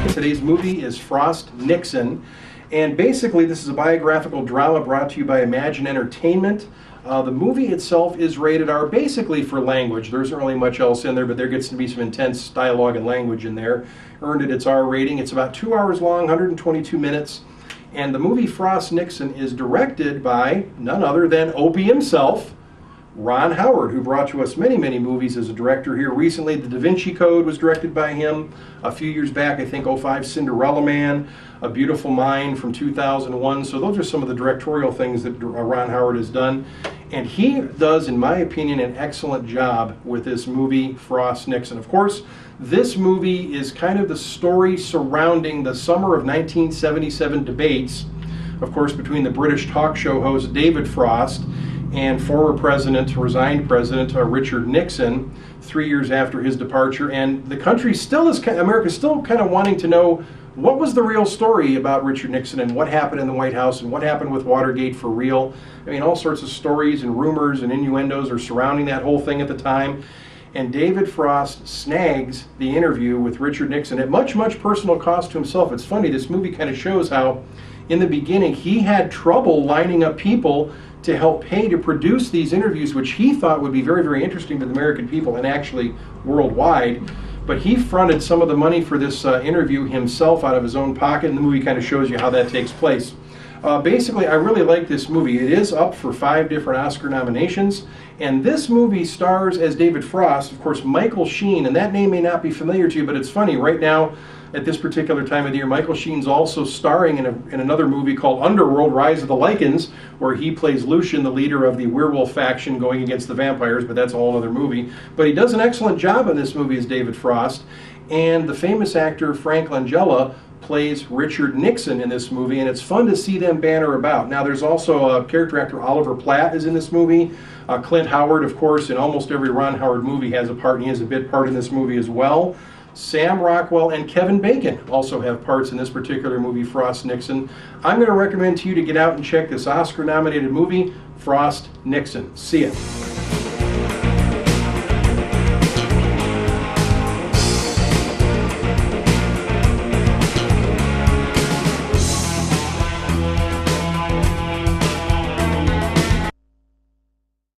Today's movie is Frost Nixon, and basically this is a biographical drama brought to you by Imagine Entertainment. The movie itself is rated R basically for language. There isn't really much else in there, but there gets to be some intense dialogue and language in there. Earned it its R rating. It's about 2 hours long, 122 minutes, and the movie Frost Nixon is directed by none other than Opie himself, Ron Howard, who brought to us many, many movies as a director here recently. The Da Vinci Code was directed by him a few years back, I think '05, Cinderella Man, A Beautiful Mind from 2001. So those are some of the directorial things that Ron Howard has done. And he does, in my opinion, an excellent job with this movie, Frost Nixon. Of course, this movie is kind of the story surrounding the summer of 1977 debates, of course, between the British talk show host David Frost and former president, resigned president, Richard Nixon, 3 years after his departure. And the country still is, America's still kind of wanting to know what was the real story about Richard Nixon and what happened in the White House and what happened with Watergate for real. I mean, all sorts of stories and rumors and innuendos are surrounding that whole thing at the time. And David Frost snags the interview with Richard Nixon at much, much personal cost to himself. It's funny, this movie kind of shows how in the beginning he had trouble lining up people to help pay to produce these interviews, which he thought would be very, very interesting to the American people and actually worldwide. But he fronted some of the money for this interview himself out of his own pocket, and the movie kind of shows you how that takes place. Basically, I really like this movie. It is up for 5 different Oscar nominations, and this movie stars as David Frost, of course, Michael Sheen, and that name may not be familiar to you, but it's funny, right now, at this particular time of the year, Michael Sheen's also starring in another movie called Underworld, Rise of the Lycans, where he plays Lucian, the leader of the werewolf faction going against the vampires, but that's a whole other movie. But he does an excellent job in this movie as David Frost, and the famous actor Frank Langella plays Richard Nixon in this movie, and it's fun to see them banter about. Now, there's also a character actor, Oliver Platt, is in this movie. Clint Howard, of course, in almost every Ron Howard movie has a part, and he has a bit part in this movie as well. Sam Rockwell and Kevin Bacon also have parts in this particular movie, Frost Nixon. I'm going to recommend to you to get out and check this Oscar-nominated movie, Frost Nixon. See ya.